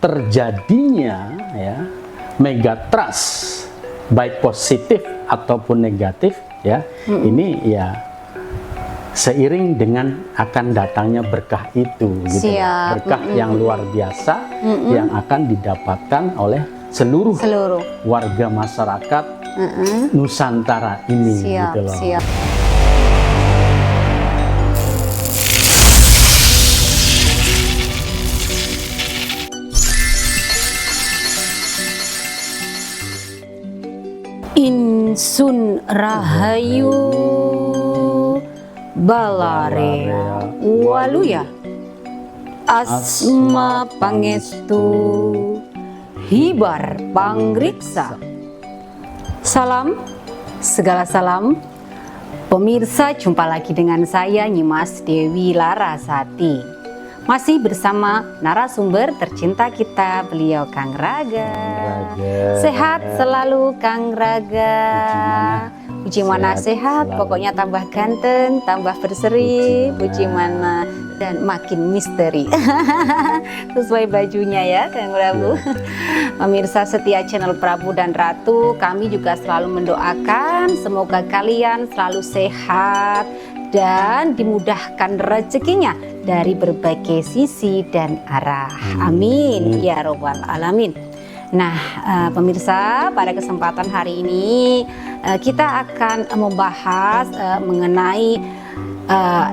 terjadinya ya megatrust baik positif ataupun negatif ya, ini ya seiring dengan akan datangnya berkah itu gitu. Berkah yang luar biasa yang akan didapatkan oleh seluruh warga masyarakat Nusantara ini gitu loh. Insun Rahayu Balarea Waluya Asma Pangestu Hibar Pangriksa. Salam, segala salam. Pemirsa, jumpa lagi dengan saya Nyimas Dewi Larasati. Masih bersama narasumber tercinta kita, beliau Kang Raga. Sehat selalu Kang Raga. Puji mana sehat, pokoknya tambah ganteng, tambah berseri, puji mana dan makin misteri. Sesuai bajunya ya Kang Prabu. Pemirsa setia channel Prabu dan Ratu, kami juga selalu mendoakan semoga kalian selalu sehat dan dimudahkan rezekinya dari berbagai sisi dan arah. Amin ya robbal alamin. Nah, pemirsa, pada kesempatan hari ini kita akan membahas mengenai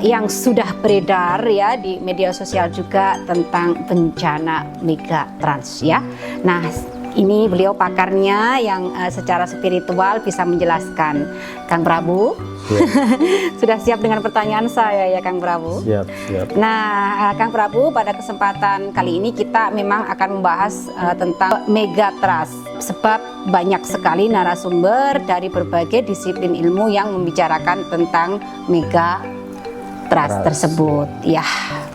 yang sudah beredar ya di media sosial juga tentang bencana megatrust ya. Nah, ini beliau pakarnya yang secara spiritual bisa menjelaskan. Kang Prabu, sudah siap dengan pertanyaan saya ya Kang Prabu? Siap. Nah, Kang Prabu, pada kesempatan kali ini kita memang akan membahas tentang megatrust. Sebab banyak sekali narasumber dari berbagai disiplin ilmu yang membicarakan tentang megatrust tersebut. Ya,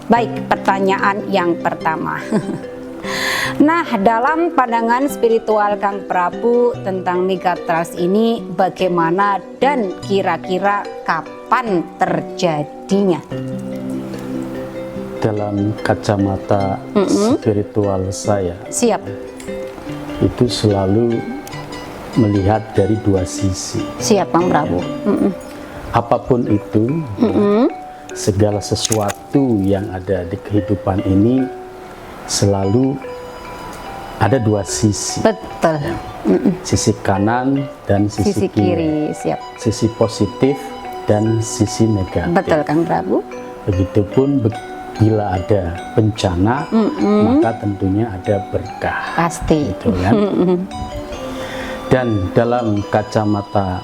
baik, pertanyaan yang pertama. Nah, dalam pandangan spiritual Kang Prabu tentang megatrust ini bagaimana dan kira-kira kapan terjadinya? Dalam kacamata spiritual saya, itu selalu melihat dari dua sisi. Siap Kang Prabu. Apapun itu, segala sesuatu yang ada di kehidupan ini selalu ada dua sisi. Betul. Sisi kanan dan sisi kiri. Siap. Sisi positif dan sisi negatif. Betul Kang Prabu. Begitupun bila ada bencana, maka tentunya ada berkah. Pasti. Gitu kan? Dan dalam kacamata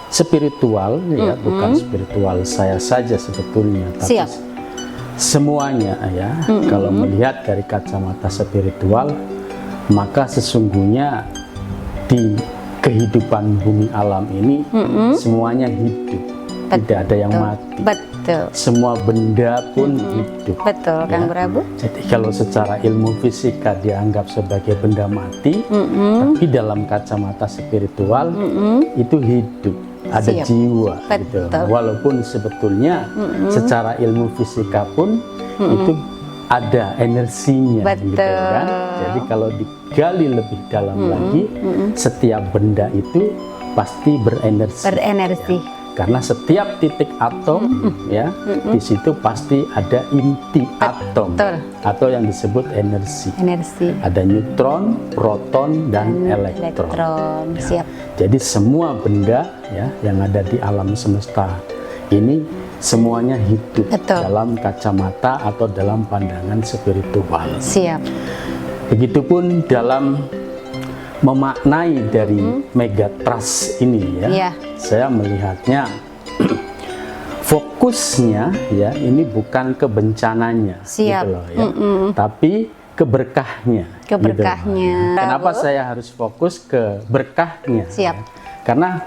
spiritual, ya bukan spiritual saya saja sebetulnya, tapi semuanya ya. Kalau melihat dari kacamata spiritual, maka sesungguhnya di kehidupan bumi alam ini semuanya hidup. Tidak ada yang mati. Betul. Semua benda pun hidup. Betul Kang Prabu. Jadi kalau secara ilmu fisika dianggap sebagai benda mati, tapi dalam kacamata spiritual itu hidup. Ada jiwa gitu. Walaupun sebetulnya secara ilmu fisika pun itu ada energinya gitu kan. Jadi kalau digali lebih dalam lagi, setiap benda itu pasti berenergi. Ya. Karena setiap titik atom ya di situ pasti ada inti atom atau yang disebut energi. Ada neutron, proton dan elektron. Ya. Jadi semua benda ya yang ada di alam semesta ini semuanya hidup dalam kacamata atau dalam pandangan spiritual. Siap. Begitupun dalam memaknai dari megatrust ini ya, saya melihatnya fokusnya ya ini bukan ke bencananya gitu loh ya, tapi ke berkahnya. Gitu. Kenapa saya harus fokus ke berkahnya? Ya? Karena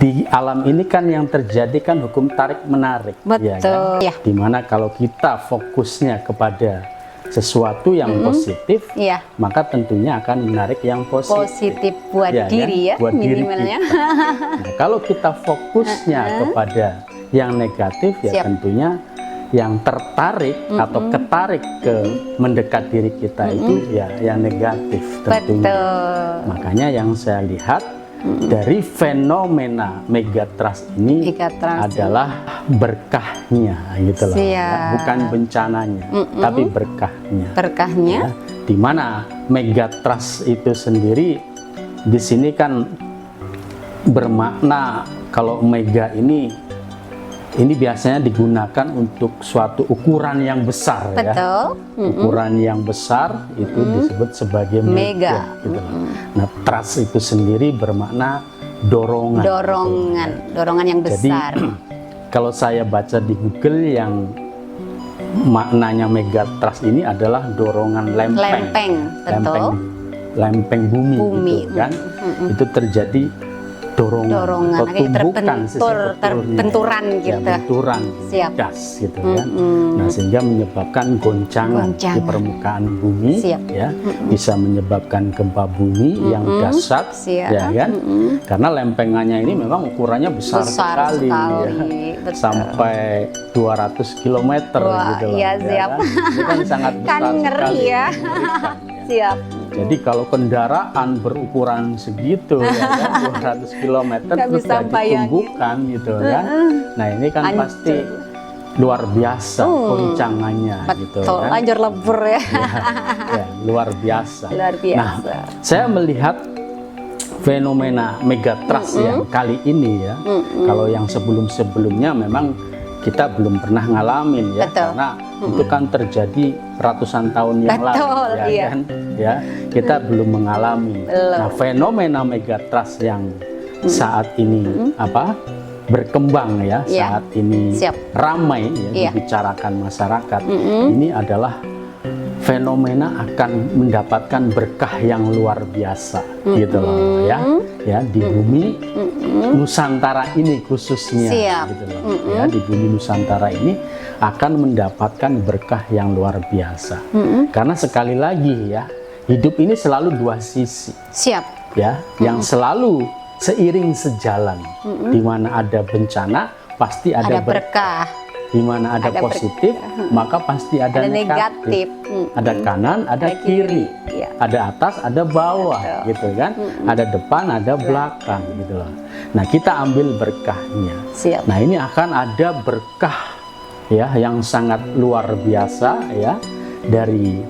di alam ini kan yang terjadi kan hukum tarik menarik, ya kan? Dimana kalau kita fokusnya kepada sesuatu yang positif, maka tentunya akan menarik yang positif buat diri kan? Buat minimalnya. Nah, kalau kita fokusnya kepada yang negatif, ya tentunya yang tertarik atau ketarik ke mendekat diri kita itu ya yang negatif tentunya. Betul. Makanya yang saya lihat dari fenomena megatrust ini adalah berkahnya gitu loh, ya. Bukan bencananya, tapi berkahnya. Berkahnya, ya. Di mana megatrust itu sendiri di sini kan bermakna kalau mega ini biasanya digunakan untuk suatu ukuran yang besar. betul. Ya. Ukuran yang besar itu disebut sebagai mega. Gitu loh. Nah, trust itu sendiri bermakna dorongan. Dorongan yang besar. Jadi kalau saya baca di Google yang maknanya mega trust ini adalah dorongan lempeng. Betul. Lempeng bumi. Gitu, kan? Itu terjadi dorongan atau tumbukan benturan gitu. Ya, benturan gas gitu kan. Nah, sehingga menyebabkan goncangan di permukaan bumi. Ya, bisa menyebabkan gempa bumi yang dahsyat, ya kan? Karena lempengannya ini memang ukurannya besar sekali. Ya. Sampai 200 km gitu loh. Iya, siap. Ya, kan? Itu kan sangat besar kan ngeri sekali. ya. Siap. Jadi kalau kendaraan berukuran segitu ya kan, 200 km terus ditumbuhkan gitu kan. Nah, ini kan pasti luar biasa goncangannya gitu kan. Lanjur lebur ya. Ya, luar biasa. Luar biasa. Nah, saya melihat fenomena megatrust yang kali ini ya. Kalau yang sebelum-sebelumnya memang kita belum pernah ngalamin ya, karena itu kan terjadi ratusan tahun yang lalu ya kan, ya kita belum mengalami. Nah, fenomena megatrust yang saat ini berkembang ya, saat ini ramai ya dibicarakan masyarakat, ini adalah fenomena akan mendapatkan berkah yang luar biasa gitu loh ya di bumi Nusantara ini khususnya gitu loh ya, di bumi Nusantara ini akan mendapatkan berkah yang luar biasa karena sekali lagi ya, hidup ini selalu dua sisi ya, yang selalu seiring sejalan. Di mana ada bencana pasti ada berkah. Di mana ada positif, maka pasti ada negatif. Ada kanan, ada kiri, ada atas, ada bawah, gitu kan? Ada depan, ada belakang, gitu loh. Nah, kita ambil berkahnya. Nah, ini akan ada berkah ya yang sangat luar biasa ya dari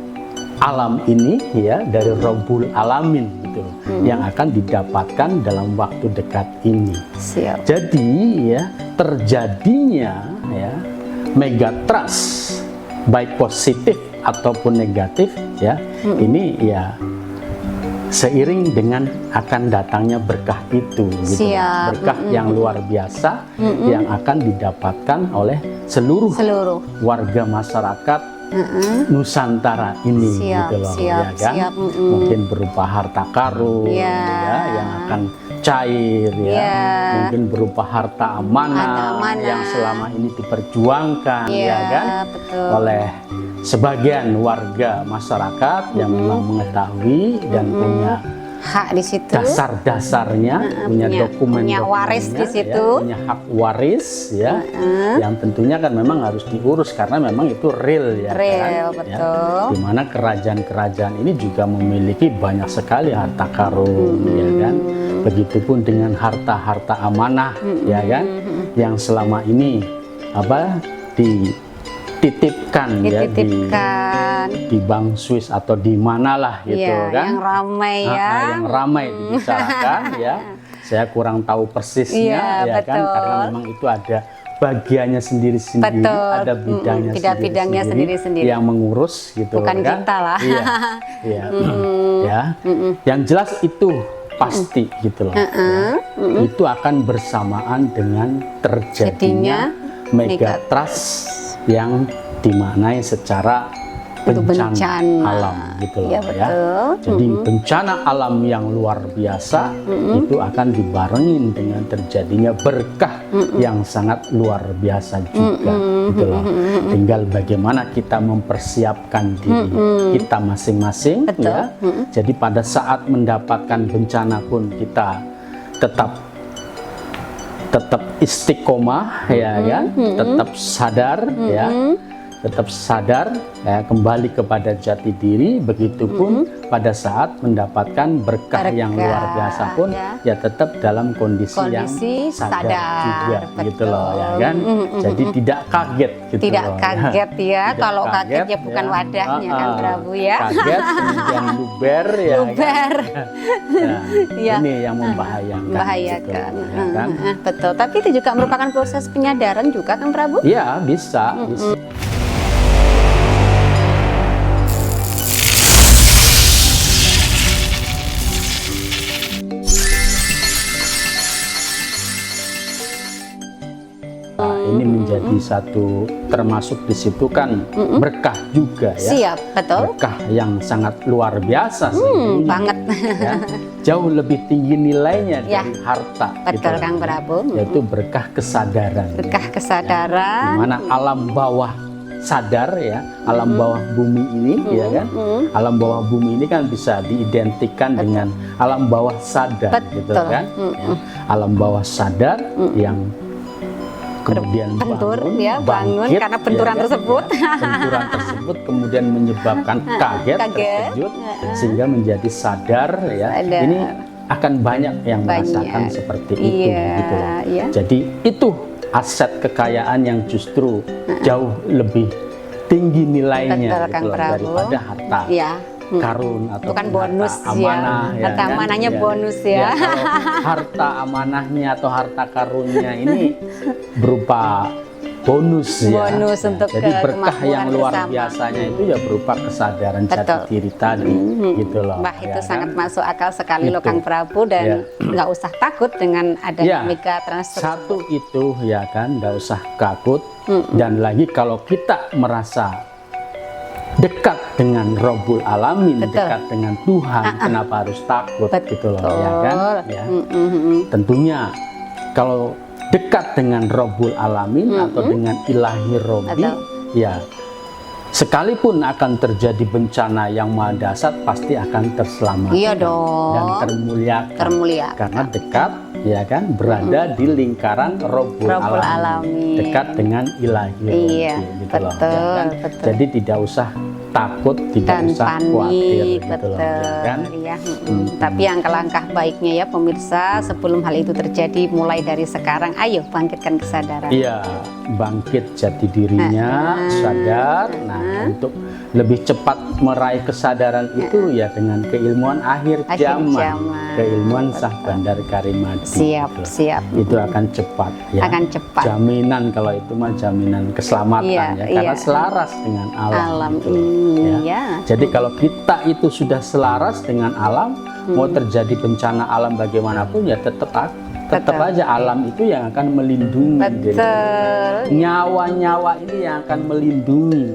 alam ini ya, dari Rabbul Alamin gitu loh, yang akan didapatkan dalam waktu dekat ini. Jadi ya, terjadinya ya megatrust baik positif ataupun negatif ya, ini ya seiring dengan akan datangnya berkah itu gitu. Berkah yang luar biasa yang akan didapatkan oleh seluruh warga masyarakat Nusantara ini gitu loh ya kan. Mungkin berupa harta karun ya yang akan cair ya, mungkin berupa harta amanah yang selama ini diperjuangkan ya kan oleh sebagian warga masyarakat yang memang mengetahui dan punya hak di situ, dasar-dasarnya, punya dokumen, punya waris di situ, ya, punya hak waris ya, yang tentunya kan memang harus diurus karena memang itu real ya, kan? Betul. Ya, dimana kerajaan-kerajaan ini juga memiliki banyak sekali harta karun ya kan, begitupun dengan harta-harta amanah ya kan, yang selama ini dititipkan ya di Bank Swiss atau di manalah gitu kan, yang ramai yang ramai dibicarakan ya. Saya kurang tahu persisnya ya kan, karena memang itu ada bagiannya sendiri-sendiri, ada bidangnya sendiri-sendiri yang mengurus gitu. Bukan kan kita lah. Ya. Yang jelas itu pasti gitu loh ya. Itu akan bersamaan dengan terjadinya megatrust yang dimaknai secara bencana alam gitu loh ya. Jadi bencana alam yang luar biasa itu akan dibarengin dengan terjadinya berkah yang sangat luar biasa juga gitu loh. Tinggal bagaimana kita mempersiapkan diri kita masing-masing ya. Jadi pada saat mendapatkan bencana pun kita tetap tetap istiqomah ya kan, tetap sadar ya, tetap sadar ya, kembali kepada jati diri. Begitupun pada saat mendapatkan berkah yang luar biasa pun ya tetap dalam kondisi yang sadar juga gitu loh ya kan. Jadi tidak kaget gitu tidak loh, kaget ya. Tidak Kalau kaget ya ya. bukan wadahnya kan Prabu ya. Kaget kemudian luber ya Luber. kan? Nah, Ya. ini yang membahayakan Membahayakan. gitu, ya kan? Betul. Tapi itu juga merupakan proses penyadaran juga kan Prabu? Ya bisa. Nah, ini menjadi satu, termasuk di situ kan berkah juga ya. Siap, betul. Berkah yang sangat luar biasa sih. Banget. Ya. Jauh lebih tinggi nilainya Ya. dari harta. Betul gitu. Kang Prabu. Yaitu berkah kesadaran. Berkah kesadaran. Di mana alam bawah sadar ya, alam bawah bumi ini ya kan. Alam bawah bumi ini kan bisa diidentikan dengan alam bawah sadar gitu Betul. kan. Ya. Alam bawah sadar yang kemudian bentur bangun, ya, bangun bangkit, karena benturan kan? tersebut. Ya, benturan tersebut kemudian menyebabkan kaget, terkejut sehingga menjadi sadar ya. Sadar. Ini akan banyak yang merasakan Banyak. seperti itu gitu loh. Iya. Jadi itu aset kekayaan yang justru jauh lebih tinggi nilainya Betul, gitu Kang loh, Prabu. daripada harta Iya. karun atau Bukan bonus harta amanah ya. Harta kan? amanahnya Ya. bonus ya. Kalau harta amanahnya atau harta karunnya ini berupa bonus ya. Bonus Ya, untuk jadi berkah yang kemakmuran luar bersama. biasanya itu ya berupa kesadaran jati Betul. diri tadi gitu loh. Wah, itu ya sangat kan? masuk akal sekali loh Itu. Kang Prabu, dan nggak usah takut dengan adanya Ya. mega transfer. Satu itu ya kan, nggak usah takut. Dan lagi kalau kita merasa dekat dengan Rabbul Alamin, Betul. dekat dengan Tuhan, kenapa harus takut gitu loh ya kan? Ya. Tentunya kalau dekat dengan Rabbul Alamin atau dengan Ilahi Robbi, Betul. ya sekalipun akan terjadi bencana yang maha dahsyat pasti akan terselamatkan Iya dong. dan termuliakan. Termuliakan. Karena dekat ya kan, berada di lingkaran Rabbul Rabbul Alamin, Alamin. dekat dengan Ilahi Robbi Iya, gitu loh, betul, ya kan? betul. Jadi tidak usah takut, tidak Dan usah panik, khawatir gitu betul. loh, ya kan? Iya, Tapi langkah-langkah baiknya ya pemirsa, sebelum hal itu terjadi, mulai dari sekarang, ayo bangkitkan kesadaran. Iya, bangkit jati dirinya, sadar. Nah, untuk lebih cepat meraih kesadaran itu ya dengan keilmuan akhir zaman, keilmuan Sah Bandar Karimadi. Siap, gitu. siap. Itu akan cepat ya. Akan cepat. Jaminan kalau itu mah jaminan keselamatan Iya, ya, karena iya. selaras dengan alam. Alam gitu. ini Ya. ya. Jadi kalau kita itu sudah selaras dengan alam, mau terjadi bencana alam bagaimanapun ya tetap Betul. aja alam itu yang akan melindungi diri. Betul. Nyawa-nyawa ini yang akan melindungi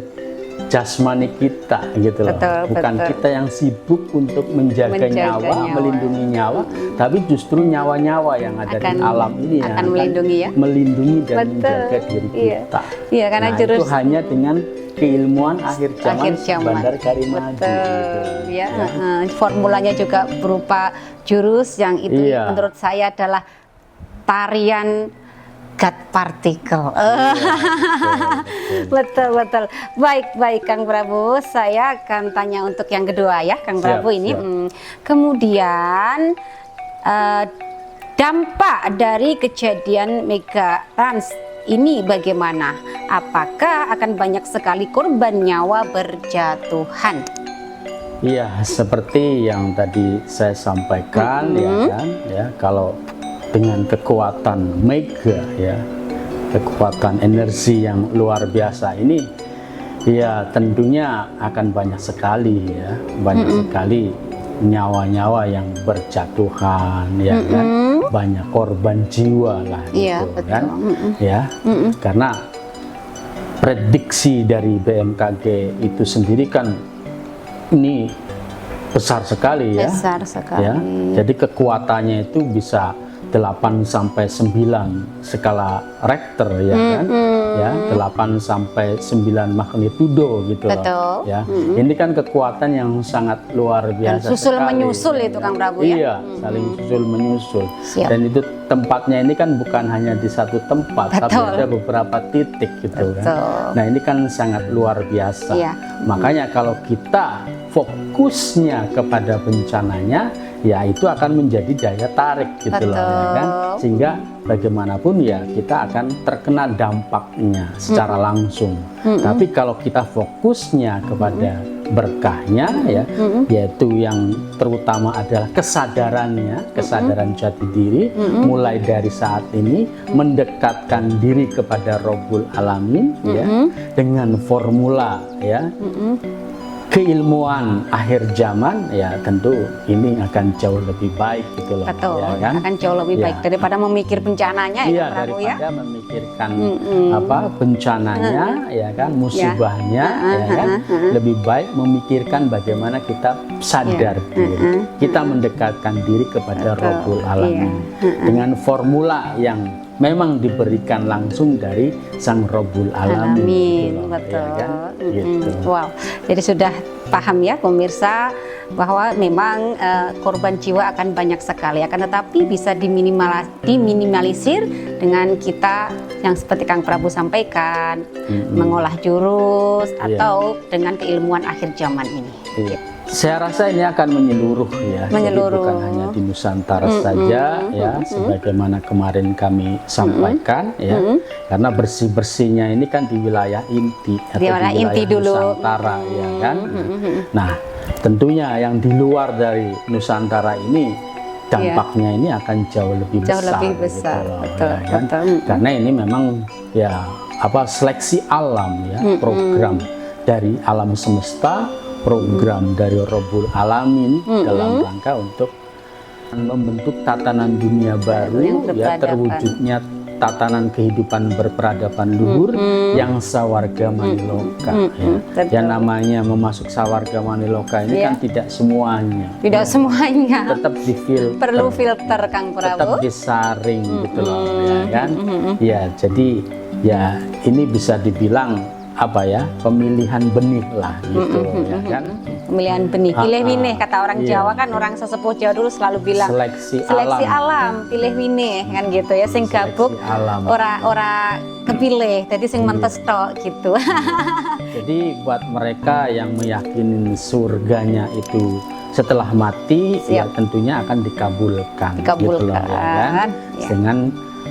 jasmani kita gitu loh. Betul, Bukan betul. kita yang sibuk untuk menjaga nyawa, melindungi nyawa, tapi justru nyawa-nyawa yang ada di alam ini yang akan melindungi ya. melindungi dan Betul. menjaga diri Iya. kita. Iya, karena Nah, jurus itu hanya dengan keilmuan akhir zaman, Bandar Karimadi. Betul, gitu. ya. Formulanya juga berupa jurus yang itu Iya. menurut saya adalah tarian God particle. Betul, betul. Baik Kang Prabu, saya akan tanya untuk yang kedua ya Kang Siap, Prabu ini. siap. Kemudian dampak dari kejadian mega trans ini bagaimana? Apakah akan banyak sekali korban nyawa berjatuhan? Iya, seperti yang tadi saya sampaikan ya kan, ya kalau dengan kekuatan mega ya, kekuatan energi yang luar biasa ini, ya tentunya akan banyak sekali ya, banyak sekali nyawa-nyawa yang berjatuhan ya kan, banyak korban jiwa lah Iya, gitu betul. kan, ya karena prediksi dari BMKG itu sendiri kan ini besar sekali ya. Besar sekali. Ya, jadi kekuatannya itu bisa 8 sampai 9 skala Richter ya kan. ya 8 sampai 9 magnitudo gitu Betul. loh ya. Ini kan kekuatan yang sangat luar Dan biasa susul sekali, menyusul ya, itu Kang Prabu ya. Iya, saling susul menyusul. Siap. Dan itu tempatnya ini kan bukan hanya di satu tempat, tapi Betul. ada beberapa titik gitu kan. Betul. Nah, ini kan sangat luar biasa. Iya. Makanya kalau kita fokusnya kepada bencananya, ya itu akan menjadi daya tarik gitu loh ya kan. Sehingga bagaimanapun ya kita akan terkena dampaknya secara langsung. Tapi kalau kita fokusnya kepada berkahnya ya, yaitu yang terutama adalah kesadarannya, kesadaran jati diri, mulai dari saat ini mendekatkan diri kepada Rabbul Alamin ya, dengan formula ya, keilmuan akhir zaman, ya tentu ini akan jauh lebih baik gitu loh. Betul, ya kan? akan jauh lebih baik daripada memikir bencananya Iya, ya Kang Prabu ya. daripada memikirkan apa bencananya ya kan, musibahnya ya kan, lebih baik memikirkan bagaimana kita sadar diri, kita mendekatkan diri kepada Rabbul Alamin dengan formula yang memang diberikan langsung dari Sang Rabbul Alamin. Amin, gitu loh, betul. ya kan? Gitu. Wow, jadi sudah paham ya pemirsa bahwa memang korban jiwa akan banyak sekali, akan tetapi bisa diminimalisir dengan kita yang seperti Kang Prabu sampaikan, mengolah jurus atau dengan keilmuan akhir zaman ini. Iya. Saya rasa ini akan menyeluruh ya, Menyeluruh. jadi bukan hanya di Nusantara saja ya, sebagaimana kemarin kami sampaikan ya, karena bersih-bersihnya ini kan di wilayah inti atau Di wilayah inti dulu. Nusantara ya kan. Nah, tentunya yang di luar dari Nusantara ini dampaknya ini akan jauh lebih besar. Gitu loh, betul, ya kan? betul. Karena ini memang ya apa seleksi alam ya, program dari alam semesta, program dari Rabbul Alamin dalam rangka untuk membentuk tatanan dunia baru yang ya, terwujudnya tatanan kehidupan berperadaban luhur yang sawarga maniloka ya. Yang namanya memasuk sawarga maniloka ini kan tidak semuanya. Tidak semuanya. Tetap difilter. Perlu filter Kang Tetap Prabu. disaring gitu loh ya kan. Ya, jadi ya ini bisa dibilang apa ya, pemilihan benih lah gitu ya kan. Pemilihan benih, pilih winih kata orang iya. Jawa kan, orang sesepuh Jawa dulu selalu bilang Seleksi alam, pilih winih kan gitu ya, sing gabuk alam. ora kepilih, jadi sing mentes tok gitu. Jadi buat mereka yang meyakini surganya itu setelah mati, ya tentunya akan dikabulkan. Gitu loh, ya kan? Ya. Dengan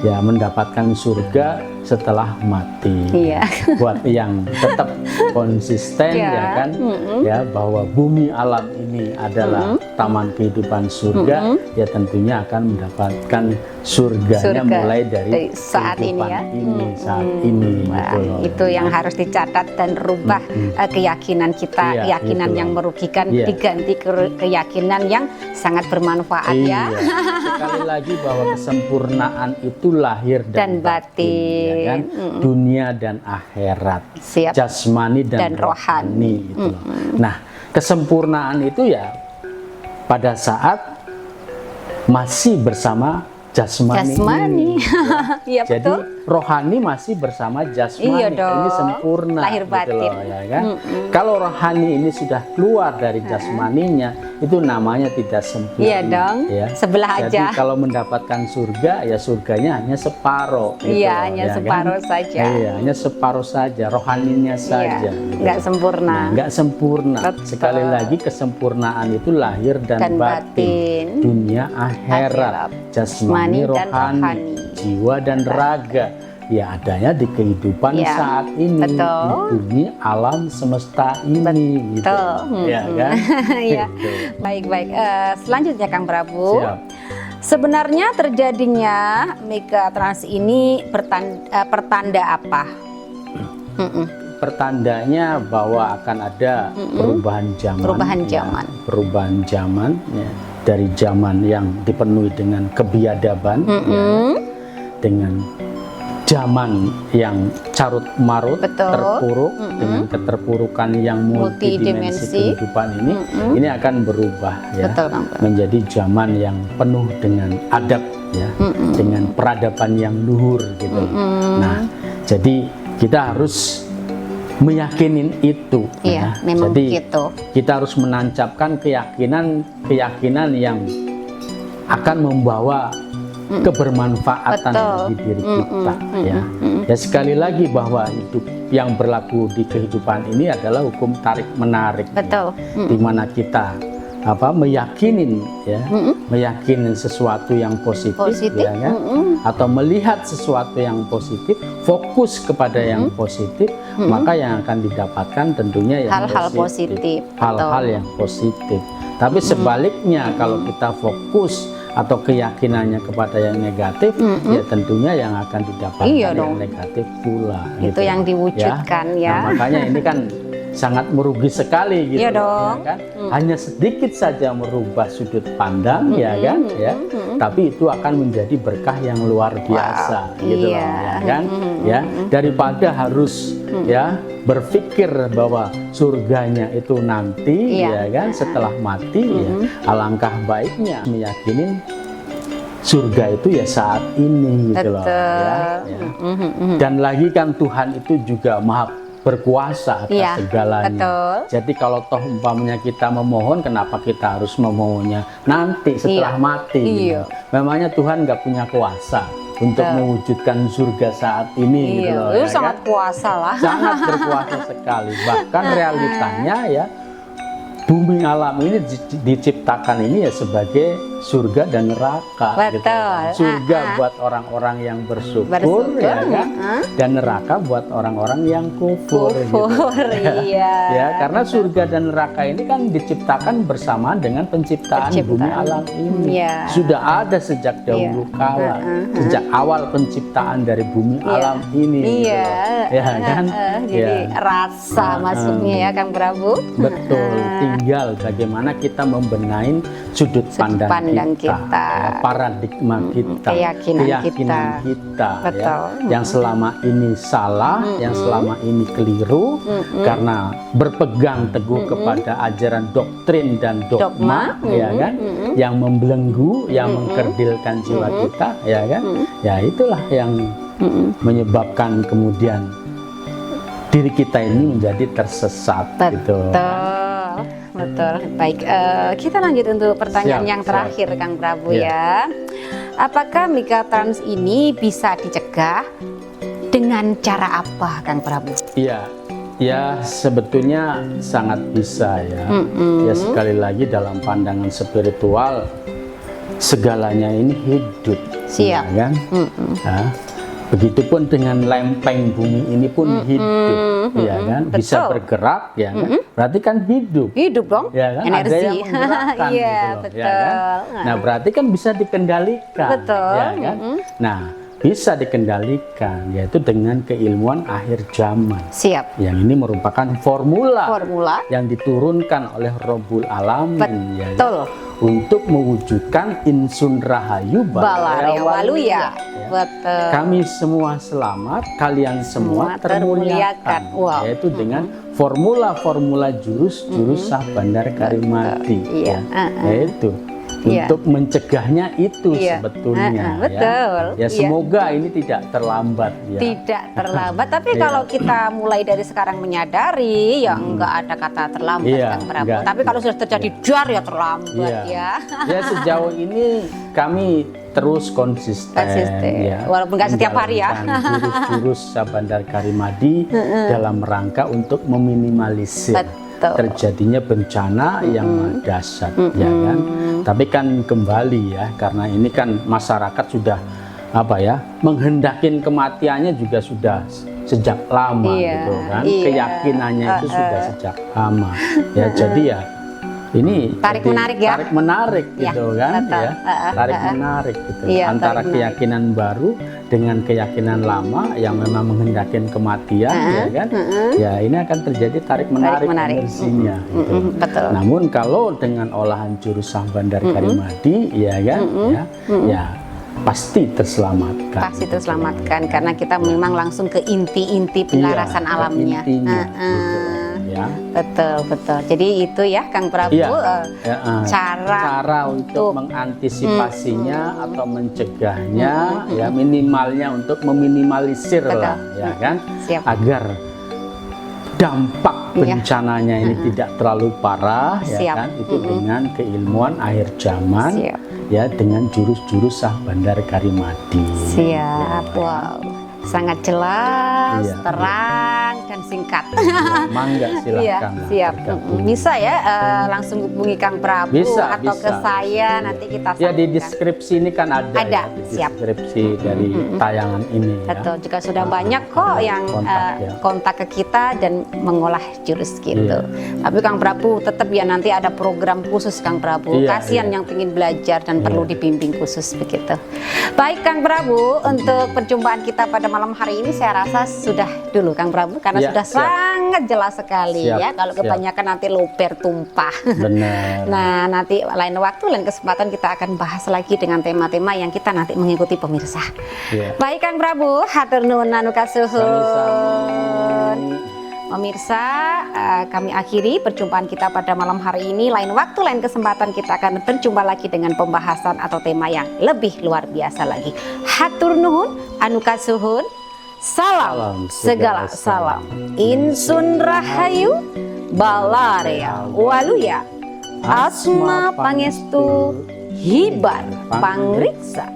ya mendapatkan surga setelah mati. Iya. Buat yang tetap konsisten ya kan, ya bahwa bumi alam ini adalah taman kehidupan surga, ya tentunya akan mendapatkan surganya mulai dari saat ini ya. Saat ini Wah, gitu loh. itu yang harus dicatat dan rubah keyakinan kita, Iya, keyakinan gitu yang loh. merugikan Iya. diganti keyakinan yang sangat bermanfaat ya. Sekali lagi bahwa kesempurnaan itu lahir dan batin, ya kan? Dunia dan akhirat, Siap. jasmani dan rohani gitu loh. Nah, kesempurnaan itu ya pada saat masih bersama jasmani. Iya Jadi betul. rohani masih bersama jasmani. Iya dong. Ini sempurna. Lahir batin. Gitu loh, ya kan? Kalau rohani ini sudah keluar dari jasmaninya, itu namanya tidak sempurna. Iya dong. Ya. Sebelah Jadi aja. kalau mendapatkan surga, ya surganya hanya separuh. Gitu Iya, loh, hanya ya separuh kan? saja. Iya, hanya separuh saja, rohaninya saja. Iya, gitu. nggak sempurna. Nah, nggak sempurna. Betul. Sekali lagi kesempurnaan itu lahir dan batin. Dunia akhirat, jasmani, dan rohani. jiwa dan raga. Ya adanya di kehidupan Ya, saat ini, betul. di bumi alam semesta ini, gitu. Betul. Ya kan? Iya. Gitu. Baik-baik. Selanjutnya Kang Prabu. Siap. Sebenarnya terjadinya megatrans ini pertanda apa? Pertandanya bahwa akan ada perubahan zaman. Perubahan ya. zaman. Perubahan zaman ya. Dari zaman yang dipenuhi dengan kebiadaban, ya, dengan zaman yang carut marut, Betul. terpuruk, dengan keterpurukan yang multidimensi kehidupan ini akan berubah ya, Betul, Kang. menjadi zaman yang penuh dengan adab ya, dengan peradaban yang luhur gitu. Nah, jadi kita harus meyakinin itu. Iya, memang jadi gitu. kita harus menancapkan keyakinan yang akan membawa kebermanfaatan bagi diri kita. Ya sekali lagi bahwa hidup yang berlaku di kehidupan ini adalah hukum tarik menarik. Betul. Di mana kita meyakinin sesuatu yang positif. Ya kan? Atau melihat sesuatu yang positif, fokus kepada yang positif, maka yang akan didapatkan tentunya yang hal-hal positif. Hal-hal yang positif. Tapi sebaliknya kalau kita fokus atau keyakinannya kepada yang negatif, ya tentunya yang akan didapatkan yang negatif pula. Itu gitu, yang diwujudkan ya. Nah, makanya ini kan sangat merugi sekali gitu. Iya dong. Ya kan? Hanya sedikit saja merubah sudut pandang, ya kan? Ya. Tapi itu akan menjadi berkah yang luar biasa, gitu loh, ya kan? Ya, daripada harus ya berpikir bahwa surganya itu nanti, ya kan? Setelah mati, ya alangkah baiknya meyakini surga itu ya saat ini, gitu loh. Ya. Dan lagi kan Tuhan itu juga Maha berkuasa atas segalanya. Betul. Jadi kalau toh umpamanya kita memohon, kenapa kita harus memohonnya nanti setelah mati? Gitu. Memangnya Tuhan nggak punya kuasa untuk mewujudkan surga saat ini? Gitu loh, itu sangat kuasa lah. Sangat berkuasa sekali. Bahkan realitanya ya, bumi alam ini diciptakan ini ya sebagai surga dan neraka. Betul. Gitu. Surga buat orang-orang yang bersyukur, ya kan? Dan neraka buat orang-orang yang kufur. Gitu. Iya. Ya, karena surga dan neraka ini kan diciptakan bersamaan dengan penciptaan bumi alam ini. Sudah ada sejak dahulu kala, sejak awal penciptaan dari bumi alam ini. Iya. Gitu. Ya kan? Jadi rasa masuknya ya Kang Prabu. Betul. Tinggal bagaimana kita membenahi sudut pandang kita, paradigma kita, keyakinan kita ya, yang selama ini salah, yang selama ini keliru karena berpegang teguh kepada ajaran doktrin dan dogma, ya kan, yang membelenggu, yang mengkerdilkan jiwa kita, ya kan, ya itulah yang menyebabkan kemudian diri kita ini menjadi tersesat. Gitu. Betul, baik. Kita lanjut untuk pertanyaan yang terakhir, Kang Prabu ya. Apakah megatrans ini bisa dicegah dengan cara apa, Kang Prabu? Iya, ya sebetulnya sangat bisa ya. Ya sekali lagi dalam pandangan spiritual segalanya ini hidup. Siap. Ya, kan? Begitupun dengan lempeng bumi ini pun hidup, ya kan? Bisa bergerak, ya kan? Berarti kan hidup. Hidup dong, ya kan? energi. Ada yang menggerakkan, gitu loh, ya kan? Nah, berarti kan bisa dikendalikan, ya kan? Nah, bisa dikendalikan, yaitu dengan keilmuan akhir zaman. Siap. Yang ini merupakan formula yang diturunkan oleh Rabbul Alamin, ya kan? Untuk mewujudkan Insun Rahayu Balaraya Waluya. Betul. Kami semua selamat, kalian semua termuliakan. Yaitu dengan formula-formula jurus-jurus Sah Bandar Karimadi. Yaitu untuk mencegahnya itu sebetulnya. Ya semoga ini tidak terlambat. Ya. Tidak terlambat, tapi kalau kita mulai dari sekarang menyadari, ya enggak ada kata terlambat, Kang Prabu. Tapi kalau sudah terjadi dar ya terlambat ya. Ya sejauh ini kami terus konsisten. Ya, walaupun nggak setiap hari ya. Jurus-jurus Sah Bandar Karimadi dalam rangka untuk meminimalisir terjadinya bencana yang dahsyat, ya kan. Tapi kan kembali ya, karena ini kan masyarakat sudah menghendakin kematiannya juga sudah sejak lama, gitu kan. Keyakinannya itu sudah sejak lama. Ya jadi ya ini tarik menarik gitu kan, tarik menarik gitu antara keyakinan baru dengan keyakinan lama yang memang menghendakin kematian, ya kan, ya ini akan terjadi tarik menarik energinya. Gitu. Namun kalau dengan olahan jurus Sah Bandar Karimadi, ya kan, ya pasti terselamatkan. Pasti terselamatkan karena kita memang langsung ke inti-inti pelarasan alamnya. Intinya, gitu. ya. Betul. Jadi itu ya Kang Prabu, Iya. cara untuk mengantisipasinya atau mencegahnya, ya minimalnya untuk meminimalisir lah, ya kan, Siap. agar dampak bencananya ini tidak terlalu parah, ya Siap. kan, itu dengan keilmuan akhir zaman. Siap. Ya, dengan jurus-jurus Sah Bandar Karimadi. Siap, Ya. wow, sangat jelas, Iya, terang dan singkat. Ya, mangga silakan. Iya, siap. bergabung. Bisa ya, langsung hubungi Kang Prabu atau ke saya, nanti kita Ya, di sambungkan. deskripsi ini kan ada. Ada, Ya, di siap. deskripsi dari tayangan ini. Betul, Ya. juga sudah banyak kok yang kontak, ya. kontak ke kita dan mengolah jurus gitu. Iya. Tapi Kang Prabu tetap ya nanti ada program khusus Kang Prabu. Iya, Kasihan iya. yang ingin belajar dan perlu dibimbing khusus begitu. Baik Kang Prabu, untuk perjumpaan kita pada malam hari ini saya rasa sudah dulu Kang Prabu karena Iya, sudah siap. sangat jelas sekali Siap, ya. Kalau siap. kebanyakan nanti luber tumpah. Benar. Nah, nanti lain waktu, lain kesempatan kita akan bahas lagi dengan tema-tema yang kita nanti mengikuti pemirsa. Iya. Baik Kang Prabu, hatur nuwun anukasuhun. Sami-sami. Pemirsa, kami akhiri perjumpaan kita pada malam hari ini. Lain waktu, lain kesempatan kita akan berjumpa lagi dengan pembahasan atau tema yang lebih luar biasa lagi. Hatur nuhun, anukasuhun. Salam segala salam. Insun rahayu, balarea waluya. Asma pangestu, hibar pangriksa.